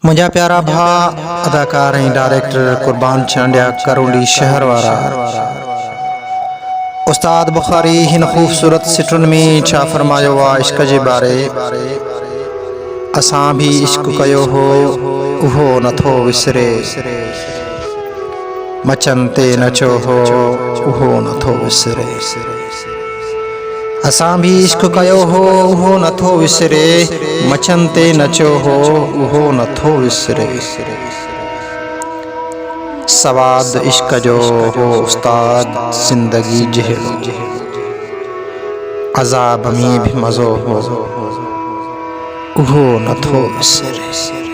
मुझा प्यारा भा अदाकार ऐं डायरेक्टर कुर्बान छांडिया करोली शहर वारा उस्ताद बुखारी हिन खूबसूरत सिटुन में छा फरमायो आ इश्क जे बारे। असां भी इश्क कयो हो उहो नथो विसरे, मचन ते नचो हो उहो नथो विसरे। असां भी इश्क कयो हो उहो नथो विसरे, मचन ते नचो हो उहो नथो विसरे। सवाद इश्क जो हो उस्ताद जिंदगी जहिड़ो, अज़ाब में भी मज़ो हो उहो नथो विसरे।